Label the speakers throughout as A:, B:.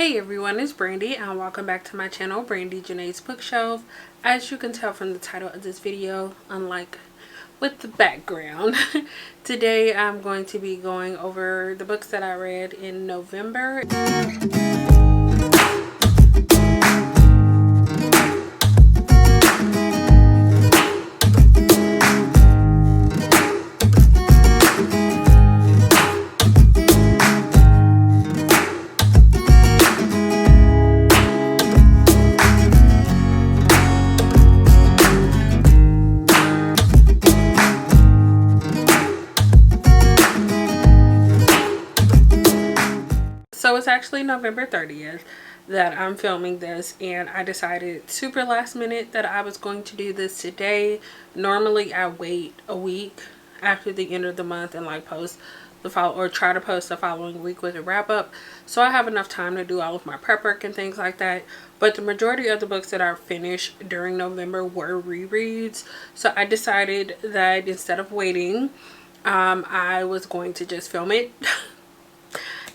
A: Hey everyone, it's Brandy and welcome back to my channel, Brandy Janae's Bookshelf. As you can tell from the title of this video, unlike with the background, today I'm going to be going over the books that I read in November. So it's actually November 30th that I'm filming this, and I decided super last minute that I was going to do this today. Normally I wait a week after the end of the month and post the try to post the following week with a wrap up, so I have enough time to do all of my prep work and things like that. But the majority of the books that I finished during November were rereads, so I decided that instead of waiting, I was going to just film it.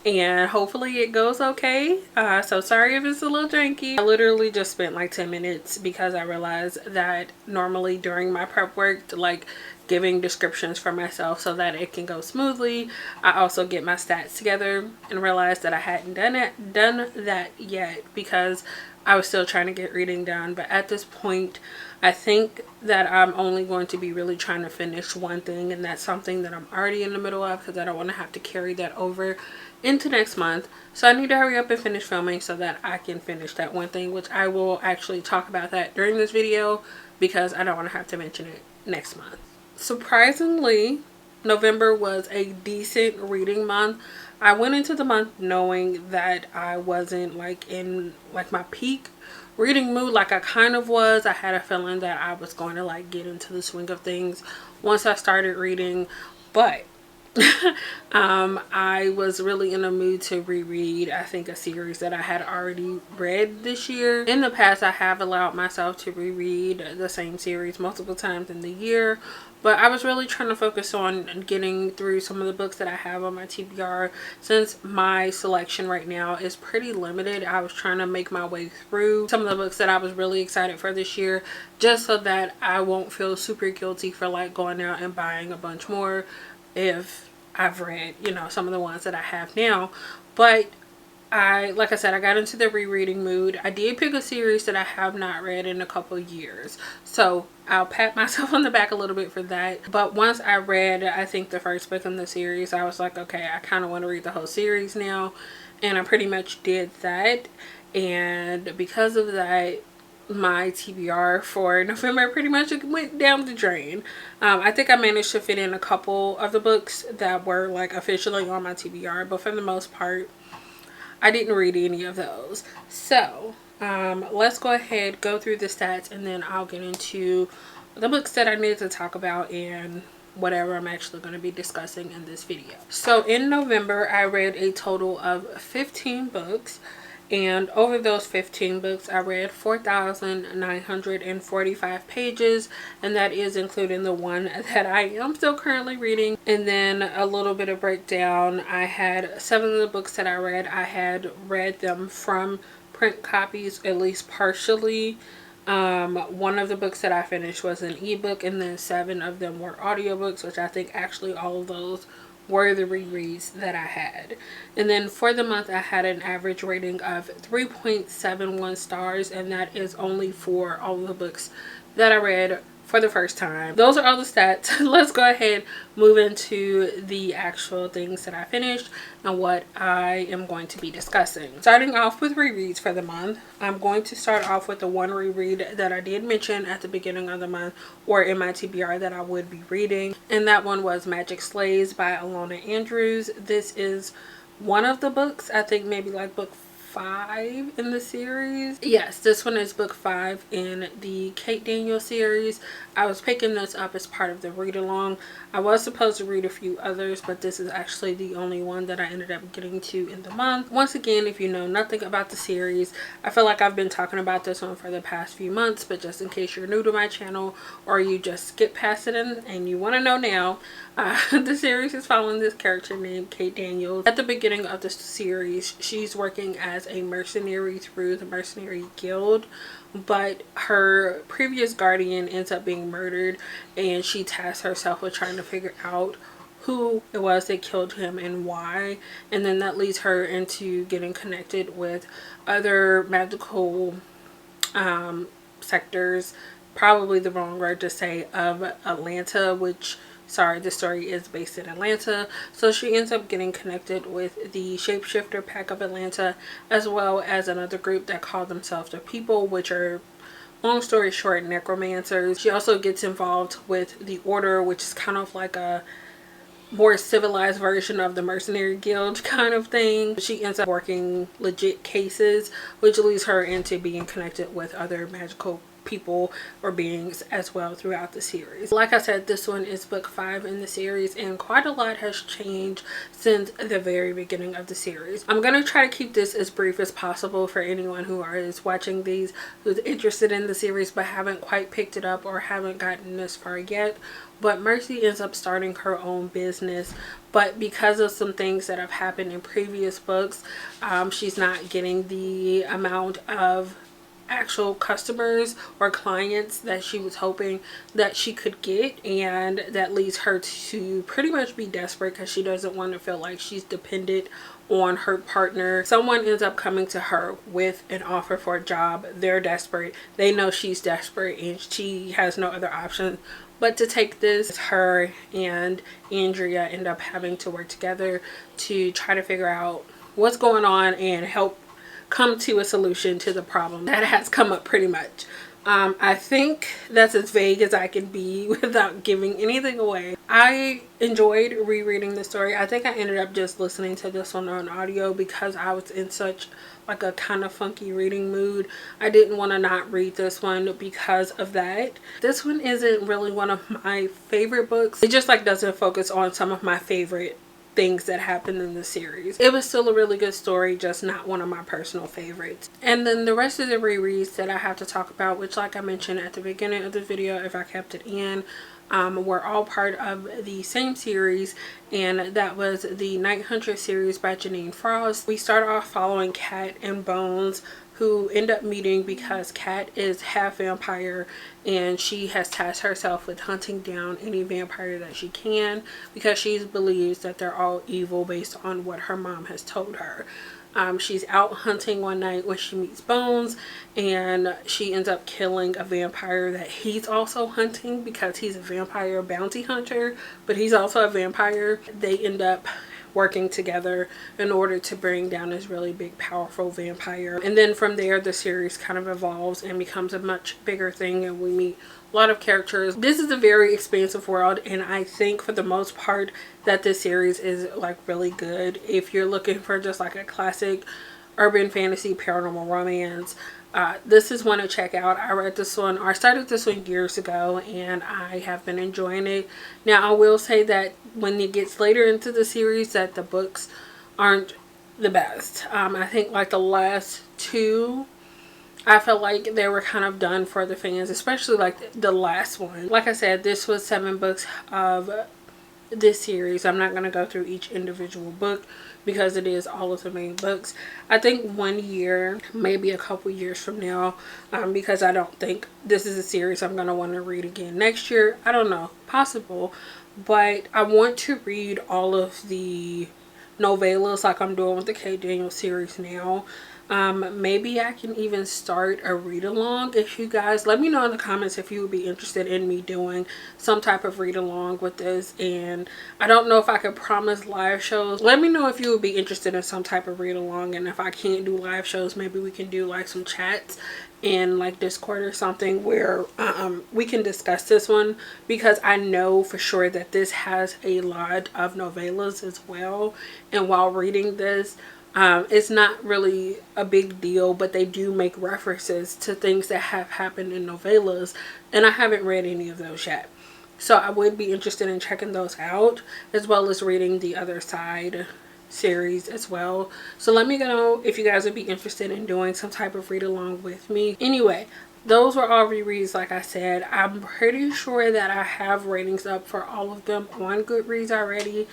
A: And hopefully it goes okay. So sorry if it's a little janky. I literally just spent like 10 minutes because I realized that normally during my prep work, giving descriptions for myself so that it can go smoothly, I also get my stats together, and realized that I hadn't done that yet because I was still trying to get reading done. But at this point, I think that I'm only going to be really trying to finish one thing, and that's something that I'm already in the middle of because I don't want to have to carry that over into next month. So I need to hurry up and finish filming so that I can finish that one thing, which I will actually talk about that during this video because I don't want to have to mention it next month. Surprisingly, November was a decent reading month. I went into the month knowing that I wasn't in my peak reading mood like I kind of was. I had a feeling that I was going to get into the swing of things once I started reading, but I was really in a mood to reread, I think, a series that I had already read this year. In the past, I have allowed myself to reread the same series multiple times in the year, but I was really trying to focus on getting through some of the books that I have on my TBR. Since my selection right now is pretty limited, I was trying to make my way through some of the books that I was really excited for this year, just so that I won't feel super guilty for going out and buying a bunch more if I've read, some of the ones that I have now. But like I said, I got into the rereading mood. I did pick a series that I have not read in a couple years, so I'll pat myself on the back a little bit for that. But once I read, I think, the first book in the series, I was like, okay, I kind of want to read the whole series now, and I pretty much did that. And because of that, my TBR for November pretty much went down the drain. I think I managed to fit in a couple of the books that were officially on my TBR, but for the most part I didn't read any of those. So let's go ahead, go through the stats, and then I'll get into the books that I need to talk about and whatever I'm actually going to be discussing in this video. So in November, I read a total of 15 books. And over those 15 books, I read 4,945 pages, and that is including the one that I am still currently reading. And then a little bit of breakdown. I had 7 of the books that I had read them from print copies, at least partially. One of the books that I finished was an ebook, and then 7 of them were audiobooks, which I think actually all of those were the rereads that I had. And then for the month, I had an average rating of 3.71 stars, and that is only for all of the books that I read for the first time. Those are all the stats. Let's go ahead, move into the actual things that I finished and what I am going to be discussing. Starting off with rereads for the month, I'm going to start off with the one reread that I did mention at the beginning of the month, or in my TBR, that I would be reading, and that one was Magic Slays by Alona Andrews. This is one of the books, I think maybe book 5 in the series. Yes, this one is book 5 in the Kate Daniel series. I was picking this up as part of the read along. I was supposed to read a few others, but this is actually the only one that I ended up getting to in the month. Once again, if you know nothing about the series, I feel like I've been talking about this one for the past few months, but just in case you're new to my channel or you just skip past it and you want to know now, the series is following this character named Kate Daniels. At the beginning of the series, she's working as as a mercenary through the Mercenary Guild, but her previous guardian ends up being murdered, and she tasks herself with trying to figure out who it was that killed him and why. And then that leads her into getting connected with other magical sectors, probably the wrong word to say, of Atlanta, which, sorry, the story is based in Atlanta. So she ends up getting connected with the Shapeshifter Pack of Atlanta, as well as another group that call themselves the People, which are, long story short, necromancers. She also gets involved with the Order, which is kind of like a more civilized version of the Mercenary Guild kind of thing. She ends up working legit cases, which leads her into being connected with other magical people or beings as well throughout the series. Like I said, this one is book 5 in the series, and quite a lot has changed since the very beginning of the series. I'm going to try to keep this as brief as possible for anyone who is watching these who's interested in the series but haven't quite picked it up or haven't gotten this far yet. But Mercy ends up starting her own business, but because of some things that have happened in previous books, she's not getting the amount of actual customers or clients that she was hoping that she could get, and that leads her to pretty much be desperate because she doesn't want to feel like she's dependent on her partner. Someone ends up coming to her with an offer for a job. They're desperate, they know she's desperate, and she has no other option but to take this. Her and Andrea end up having to work together to try to figure out what's going on and help come to a solution to the problem that has come up pretty much. I think that's as vague as I can be without giving anything away. I enjoyed rereading the story. I think I ended up just listening to this one on audio because I was in such like a kind of funky reading mood. I didn't want to not read this one because of that. This one isn't really one of my favorite books. It just like doesn't focus on some of my favorite things that happened in the series. It was still a really good story, just not one of my personal favorites. And then the rest of the rereads that I have to talk about, which like I mentioned at the beginning of the video, if I kept it in, were all part of the same series, and that was the Night Hunter series by Janine Frost. We start off following Kat and Bones, who end up meeting because Kat is half vampire and she has tasked herself with hunting down any vampire that she can because she believes that they're all evil based on what her mom has told her. She's out hunting one night when she meets Bones, and she ends up killing a vampire that he's also hunting because he's a vampire bounty hunter, but he's also a vampire. They end up working together in order to bring down this really big powerful vampire, and then from there the series kind of evolves and becomes a much bigger thing, and we meet a lot of characters. This is a very expansive world, and I think for the most part that this series is like really good if you're looking for just like a classic urban fantasy paranormal romance. This is one to check out. I read this one, or I started this one years ago, and I have been enjoying it. Now I will say that when it gets later into the series that the books aren't the best. I think like the last two, I felt like they were kind of done for the fans, especially like the last one. Like I said, this was 7 books of this series. I'm not going to go through each individual book because it is all of the main books. I think 1 year, maybe a couple years from now, because I don't think this is a series I'm going to want to read again next year. I don't know, possible, but I want to read all of the novellas like I'm doing with the K. Daniel series now. Maybe I can even start a read along. If you guys let me know in the comments if you would be interested in me doing some type of read along with this. And I don't know if I could promise live shows. Let me know if you would be interested in some type of read along, and if I can't do live shows, maybe we can do like some chats in like Discord or something where we can discuss this one, because I know for sure that this has a lot of novellas as well, and while reading this, it's not really a big deal, but they do make references to things that have happened in novellas, and I haven't read any of those yet. So I would be interested in checking those out, as well as reading the Other Side series as well. So let me know if you guys would be interested in doing some type of read along with me. Anyway, those were all rereads. Like I said, I'm pretty sure that I have ratings up for all of them on Goodreads already.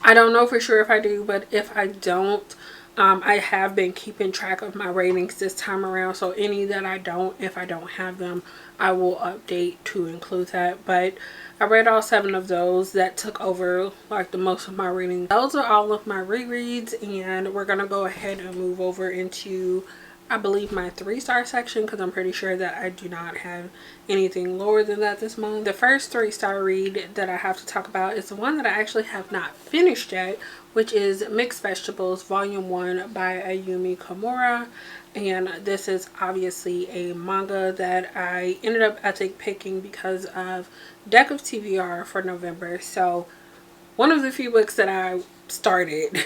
A: I don't know for sure if I do, but if I don't, I have been keeping track of my ratings this time around, so any that I don't, if I don't have them, I will update to include that. But I read all 7 of those. That took over like the most of my reading. Those are all of my rereads, and we're gonna go ahead and move over into, I believe, my 3-star section, because I'm pretty sure that I do not have anything lower than that this month. The first 3-star read that I have to talk about is the one that I actually have not finished yet, which is Mixed Vegetables Volume 1 by Ayumi Komura. And this is obviously a manga that I ended up, I think, picking because of Deck of TBR for November. So one of the few books that I started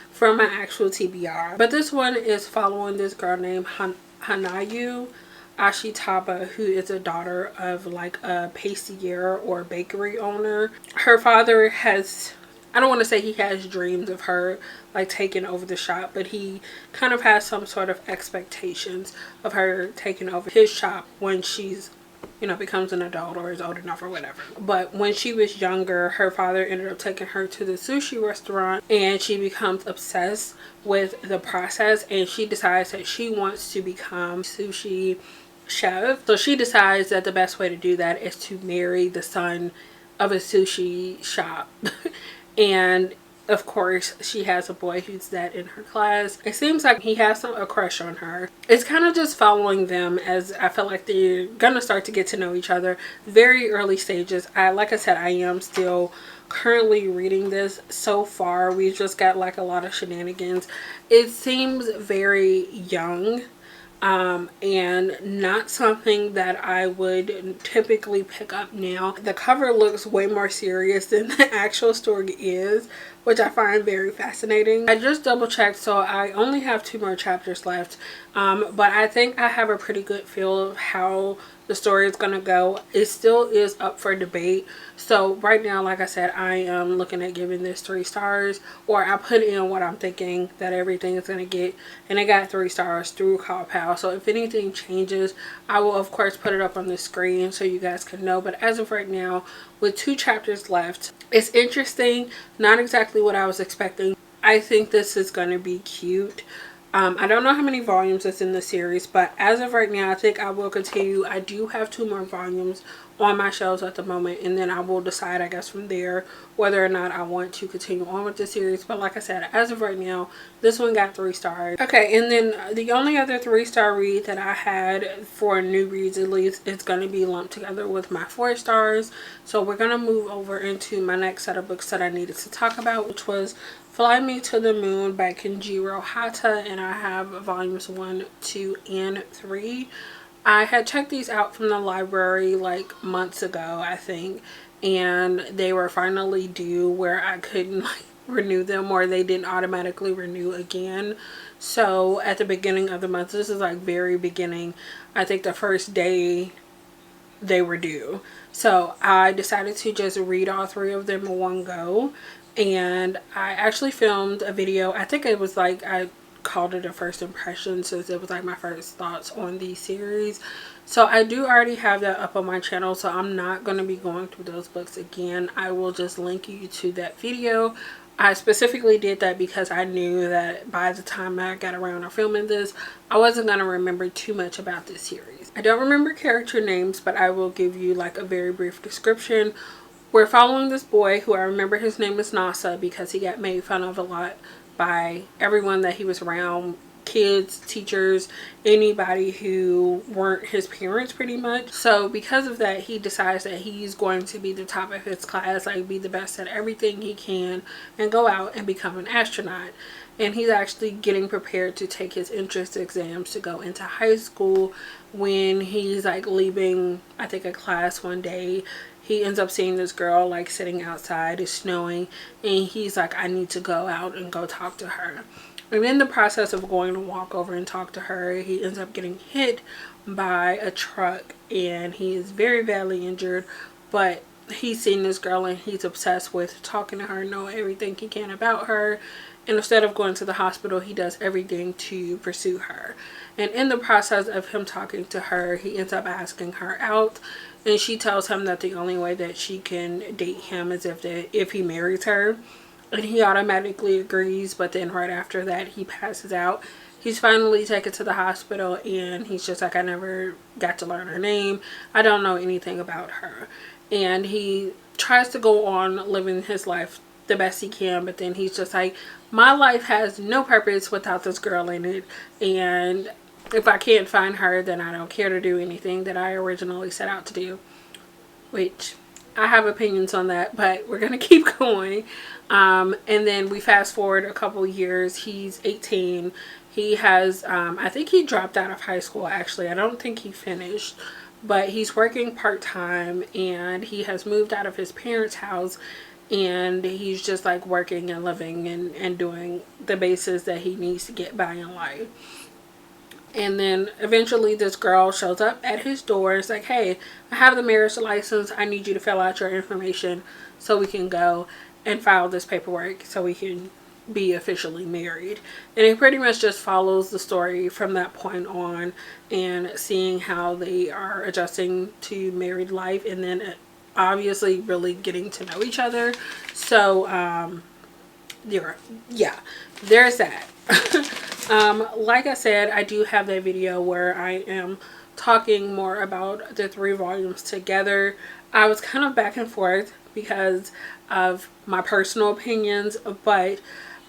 A: from my actual TBR. But this one is following this girl named Hanayu Ashitaba, who is a daughter of like a pastelier or bakery owner. Her father has, I don't want to say he has dreams of her like taking over the shop, but he kind of has some sort of expectations of her taking over his shop when she's, you know, becomes an adult or is old enough or whatever. But when she was younger, her father ended up taking her to the sushi restaurant, and she becomes obsessed with the process, and she decides that she wants to become sushi chef. So she decides that the best way to do that is to marry the son of a sushi shop. And of course, she has a boy who's that in her class. It seems like he has a crush on her. It's kind of just following them as I feel like they're gonna start to get to know each other. Very early stages. Like I said, I am still currently reading this. So far, we've just got like a lot of shenanigans. It seems very young. And not something that I would typically pick up now. The cover looks way more serious than the actual story is, which I find very fascinating. I just double checked, so I only have 2 more chapters left, but I think I have a pretty good feel of how the story is going to go. It still is up for debate. So right now, like I said, I am looking at giving this 3 stars, or I put in what I'm thinking that everything is going to get, and it got 3 stars through CallPal. So if anything changes, I will of course put it up on the screen so you guys can know. But as of right now, with 2 chapters left, it's interesting. Not exactly what I was expecting. I think this is going to be cute. I don't know how many volumes is in the series, but as of right now, I think I will continue. I do have 2 more volumes on my shelves at the moment, and then I will decide, I guess, from there whether or not I want to continue on with the series. But like I said, as of right now, this one got 3 stars. Okay, and then the only other 3-star read that I had for new reads, at least, is going to be lumped together with my 4 stars. So we're going to move over into my next set of books that I needed to talk about, which was Fly Me to the Moon by Kenjiro Hata, and I have volumes 1, 2, and 3. I had checked these out from the library like months ago, I think, and they were finally due where I couldn't like renew them, or they didn't automatically renew again. So at the beginning of the month, this is like very beginning, I think the first day they were due. So I decided to just read all 3 of them in one go. And I actually filmed a video. I think it was like, I called it a first impression, since it was like my first thoughts on the series. So I do already have that up on my channel, so I'm not going to be going through those books again. I will just link you to that video. I specifically did that because I knew that by the time I got around to filming this, I wasn't going to remember too much about this series. I don't remember character names, but I will give you like a very brief description. We're following this boy who I remember his name is Nasa because he got made fun of a lot by everyone that he was around. Kids, teachers, anybody who weren't his parents pretty much. So because of that, he decides that he's going to be the top of his class, like be the best at everything he can, and go out and become an astronaut. And he's actually getting prepared to take his entrance exams to go into high school. When he's like leaving, I think, a class one day, he ends up seeing this girl like sitting outside. It's snowing, and he's like, I need to go out and go talk to her. And in the process of going to walk over and talk to her, he ends up getting hit by a truck, and he is very badly injured. But he's seen this girl, and he's obsessed with talking to her, know everything he can about her. And instead of going to the hospital, he does everything to pursue her. And in the process of him talking to her, he ends up asking her out. And she tells him that the only way that she can date him is if he marries her. and he automatically agrees, but then right after that he passes out. He's finally taken to the hospital and he's just like, I never got to learn her name, I don't know anything about her. And he tries to go on living his life the best he can, but then he's just like, my life has no purpose without this girl in it, and if I can't find her, then I don't care to do anything that I originally set out to do. Which I have opinions on that, but we're gonna keep going. And then we fast forward a couple years. He's 18. He has I think he dropped out of high school. Actually, I don't think he finished, but he's working part-time, and he has moved out of his parents' house, and he's just like working and living and doing the basis that he needs to get by in life. And then eventually this girl shows up at his door. It's like, hey, I have the marriage license, I need you to fill out your information so we can go and file this paperwork so we can be officially married. And it pretty much just follows the story from that point on, and seeing how they are adjusting to married life, and then obviously really getting to know each other. So yeah, there's that. Like I said, I do have that video where I am talking more about the 3 volumes together. I was kind of back and forth because of my personal opinions, but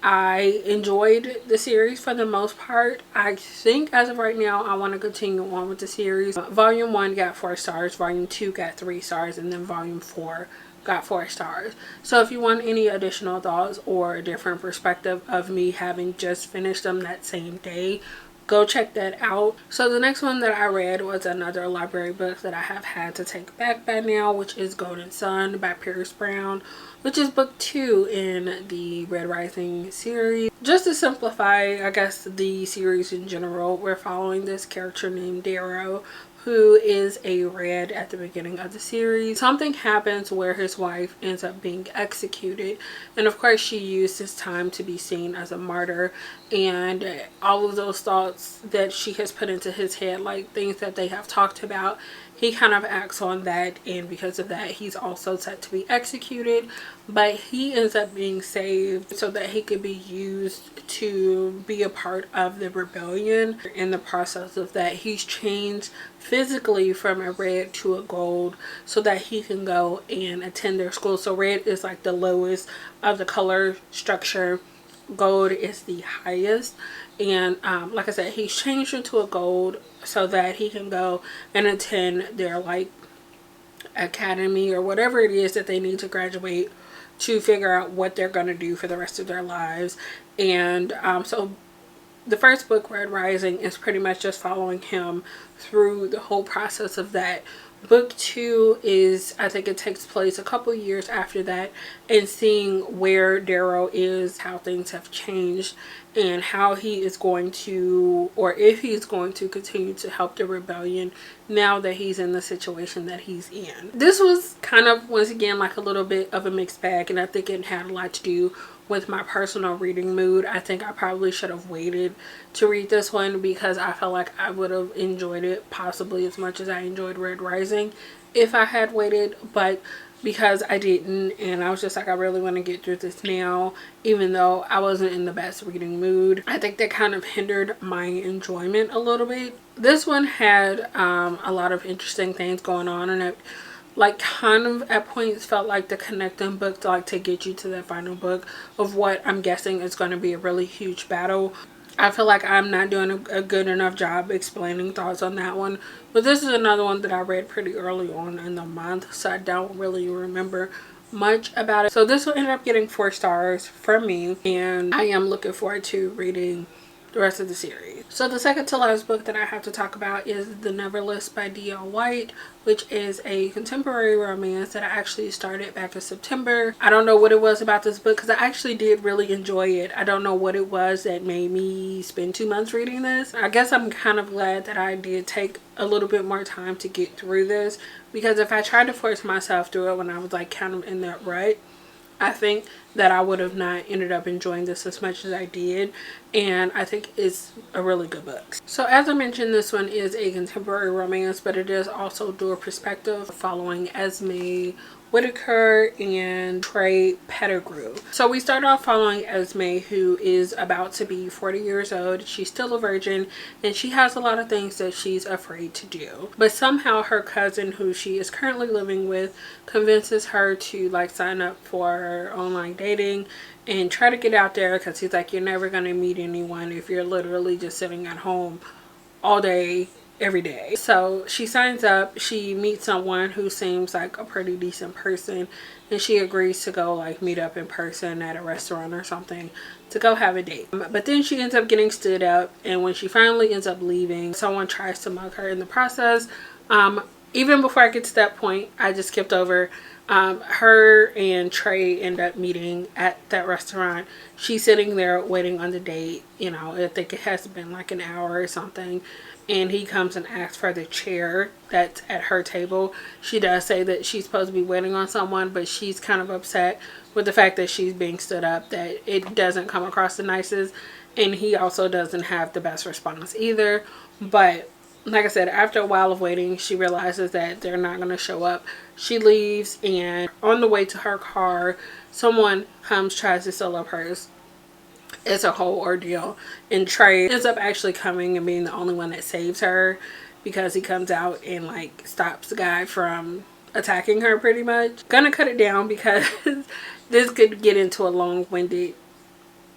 A: I enjoyed the series for the most part. I think as of right now I want to continue on with the series. Volume 1 got 4 stars, Volume 2 got 3 stars, and then Volume 4 got 4 stars. So if you want any additional thoughts or a different perspective of me having just finished them that same day, go check that out. So the next one that I read was another library book that I have had to take back by now, which is Golden Sun by Pierce Brown, which is book 2 in the Red Rising series. Just to simplify, I guess, the series in general, we're following this character named Darrow, who is a red at the beginning of the series. Something happens where his wife ends up being executed, and of course she used this time to be seen as a martyr, and all of those thoughts that she has put into his head, like things that they have talked about, he kind of acts on that, and because of that he's also set to be executed. But he ends up being saved so that he could be used to be a part of the rebellion. In the process of that, he's changed physically from a red to a gold so that he can go and attend their school. So red is like the lowest of the color structure, gold is the highest. And like I said, he's changed into a gold so that he can go and attend their like academy or whatever it is that they need to graduate to figure out what they're going to do for the rest of their lives. And so the first book, Red Rising, is pretty much just following him through the whole process of that. Book 2 is, I think it takes place a couple years after that, and seeing where Darrow is, how things have changed, and how he is going to, or if he's going to continue to help the rebellion now that he's in the situation that he's in. This was kind of, once again, like a little bit of a mixed bag, and I think it had a lot to do with my personal reading mood. I think I probably should have waited to read this one because I felt like I would have enjoyed it possibly as much as I enjoyed Red Rising if I had waited, but because I didn't, and I was just like, I really want to get through this now, even though I wasn't in the best reading mood. I think that kind of hindered my enjoyment a little bit. This one had a lot of interesting things going on, and it like kind of at points felt like the connecting book to like to get you to the final book of what I'm guessing is going to be a really huge battle. I feel like I'm not doing a good enough job explaining thoughts on that one, but this is another one that I read pretty early on in the month, so I don't really remember much about it. So this will end up getting 4 stars from me, and I am looking forward to reading the rest of the series. So the second to last book that I have to talk about is The Neverless by D.L. White, which is a contemporary romance that I actually started back in September. I don't know what it was about this book because I actually did really enjoy it. I don't know what it was that made me spend 2 months reading this. I guess I'm kind of glad that I did take a little bit more time to get through this, because if I tried to force myself through it when I was like kind of in that rut, I think that I would have not ended up enjoying this as much as I did, and I think it's a really good book. So as I mentioned, this one is a contemporary romance, but it is also dual perspective, following Esme, Whitaker and Trey Pettigrew. So we start off following Esme, who is about to be 40 years old. She's still a virgin and she has a lot of things that she's afraid to do. But somehow her cousin, who she is currently living with, convinces her to like sign up for online dating and try to get out there, because he's like, you're never going to meet anyone if you're literally just sitting at home all day every day. So she signs up, she meets someone who seems like a pretty decent person, and she agrees to go like meet up in person at a restaurant or something to go have a date. But then she ends up getting stood up, and when she finally ends up leaving, someone tries to mug her in the process. Even before I get to that point, I just skipped over. Her and Trey end up meeting at that restaurant. She's sitting there waiting on the date. You know, I think it has been like an hour or something. And he comes and asks for the chair that's at her table. She does say that she's supposed to be waiting on someone, but she's kind of upset with the fact that she's being stood up, that it doesn't come across the nicest. And he also doesn't have the best response either. But like I said, after a while of waiting, she realizes that they're not going to show up. She leaves, and on the way to her car, someone comes, tries to steal her purse. It's a whole ordeal, and Trey ends up actually coming and being the only one that saves her, because he comes out and like stops the guy from attacking her pretty much. Gonna cut it down because this could get into a long-winded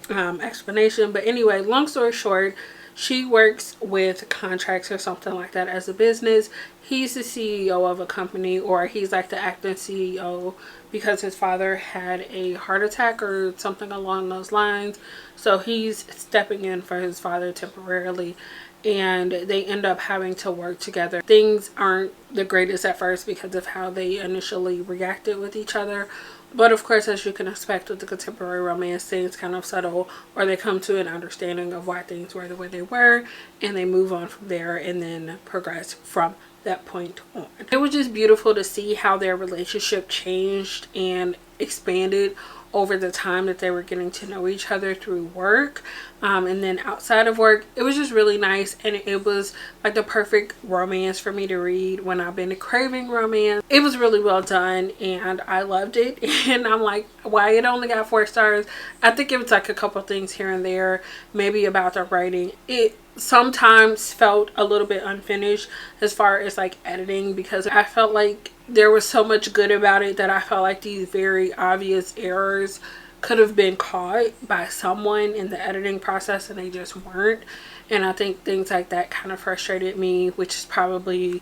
A: explanation. But anyway, long story short, she works with contracts or something like that as a business. He's the CEO of a company, or he's like the acting CEO, because his father had a heart attack or something along those lines. So he's stepping in for his father temporarily, and they end up having to work together. Things aren't the greatest at first because of how they initially reacted with each other. But of course, as you can expect with the contemporary romance, things kind of settle, or they come to an understanding of why things were the way they were, and they move on from there and then progress from that point on. It was just beautiful to see how their relationship changed and expanded over the time that they were getting to know each other through work, and then outside of work. It was just really nice, and it was like the perfect romance for me to read when I've been craving romance. It was really well done and I loved it. And I'm like, why it only got 4 stars? I think it was like a couple things here and there, maybe about the writing. It sometimes felt a little bit unfinished as far as like editing, because I felt like there was so much good about it that I felt like these very obvious errors could have been caught by someone in the editing process, and they just weren't. And I think things like that kind of frustrated me, which is probably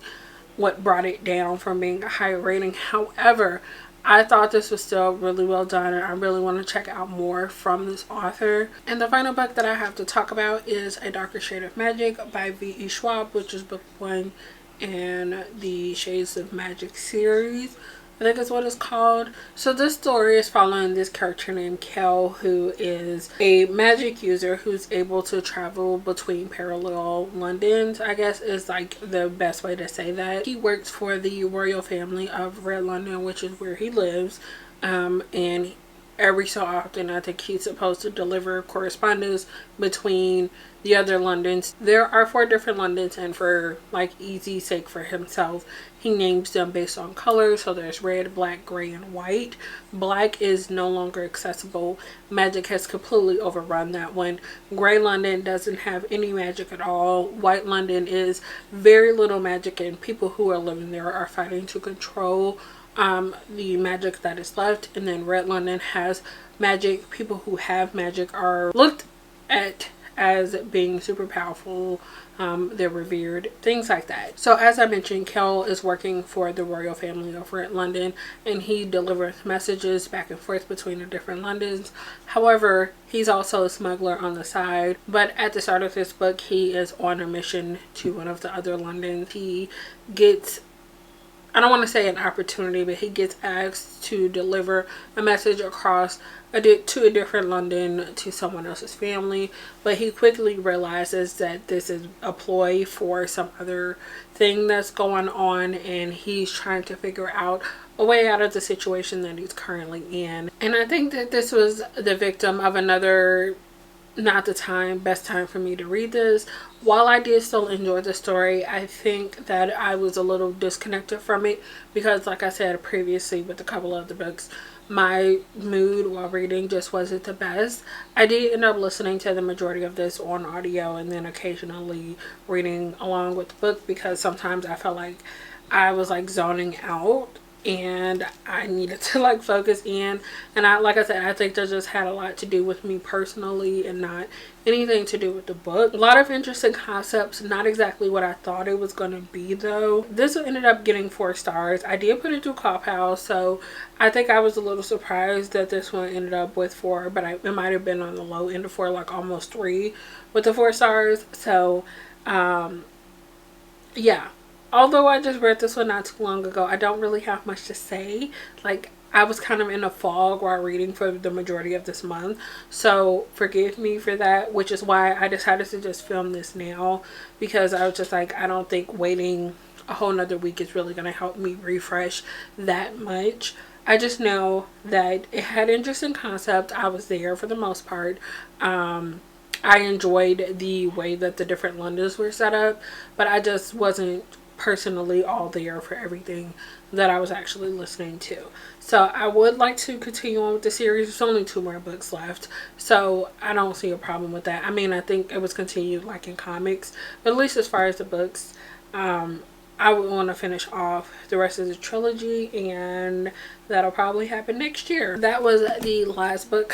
A: what brought it down from being a higher rating. However, I thought this was still really well done, and I really want to check out more from this author. And the final book that I have to talk about is A Darker Shade of Magic by V.E. Schwab, which is book 1 in the Shades of Magic series, I think is what it's called. So this story is following this character named Kel, who is a magic user who's able to travel between parallel Londons, I guess is like the best way to say that. He works for the royal family of Red London, which is where he lives, and every so often I think he's supposed to deliver correspondence between the other Londons. There are 4 different Londons, and for like easy sake for himself, he names them based on color. So there's red, black, gray, and white. Black is no longer accessible. Magic has completely overrun that one. Gray London doesn't have any magic at all. White London is very little magic, and people who are living there are fighting to control the magic that is left. And then Red London has magic. People who have magic are looked at as being super powerful. They're revered, things like that. So as I mentioned, Kel is working for the royal family of Red London, and he delivers messages back and forth between the different Londons. However, he's also a smuggler on the side. But at the start of this book, he is on a mission to one of the other Londons. He gets, I don't want to say an opportunity, but he gets asked to deliver a message across to a different London to someone else's family. But he quickly realizes that this is a ploy for some other thing that's going on, and he's trying to figure out a way out of the situation that he's currently in. And I think that this was the victim of another not the best time for me to read this. While I did still enjoy the story, I think that I was a little disconnected from it because, like I said previously with a couple of the books, my mood while reading just wasn't the best. I did end up listening to the majority of this on audio and then occasionally reading along with the book because sometimes I felt like I was like zoning out and I needed to like focus in. And like I said, I think that just had a lot to do with me personally and not anything to do with the book. A lot of interesting concepts, not exactly what I thought it was going to be though. This ended up getting 4 stars. I did put it through Clubhouse, so I think I was a little surprised that this one ended up with 4, but it might have been on the low end of 4, like almost 3 with the 4 stars. So yeah, although I just read this one not too long ago, I don't really have much to say. Like, I was kind of in a fog while reading for the majority of this month, so forgive me for that, which is why I decided to just film this now, because I was just like, I don't think waiting a whole nother week is really going to help me refresh that much. I just know that it had interesting concept. I was there for the most part. I enjoyed the way that the different Londons were set up, but I just wasn't personally all there for everything that I was actually listening to. So I would like to continue on with the series. There's only 2 more books left, so I don't see a problem with that. I mean, I think it was continued like in comics, but at least as far as the books, I would want to finish off the rest of the trilogy, and that'll probably happen next year. That was the last book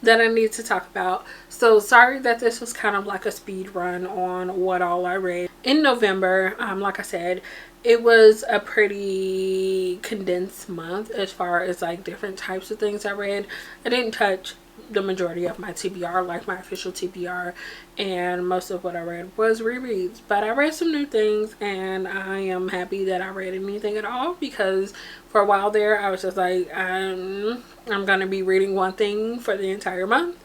A: that I need to talk about. So sorry that this was kind of like a speed run on what all I read in November. Like I said, it was a pretty condensed month as far as like different types of things I read. I didn't touch the majority of my TBR, like my official TBR, and most of what I read was rereads, but I read some new things, and I am happy that I read anything at all, because for a while there I was just like, I'm gonna be reading one thing for the entire month,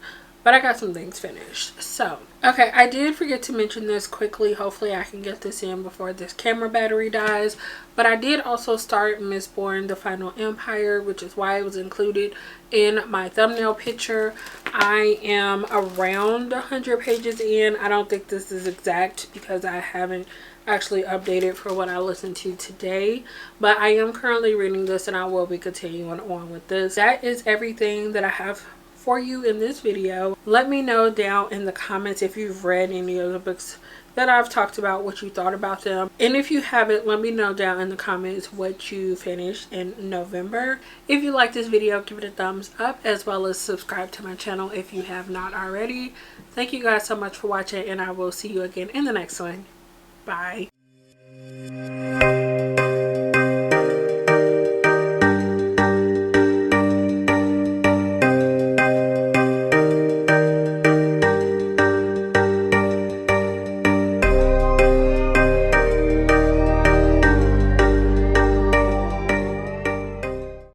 A: but I got some things finished. So okay, I did forget to mention this quickly. Hopefully I can get this in before this camera battery dies, but I did also start Mistborn: The Final Empire, which is why it was included in my thumbnail picture. I am around 100 pages in. I don't think this is exact because I haven't actually updated for what I listened to today, but I am currently reading this and I will be continuing on with this. That is everything that I have for you in this video. Let me know down in the comments if you've read any of the books that I've talked about, what you thought about them, and if you haven't, let me know down in the comments what you finished in November. If you like this video, give it a thumbs up, as well as subscribe to my channel if you have not already. Thank you guys so much for watching, and I will see you again in the next one. Bye.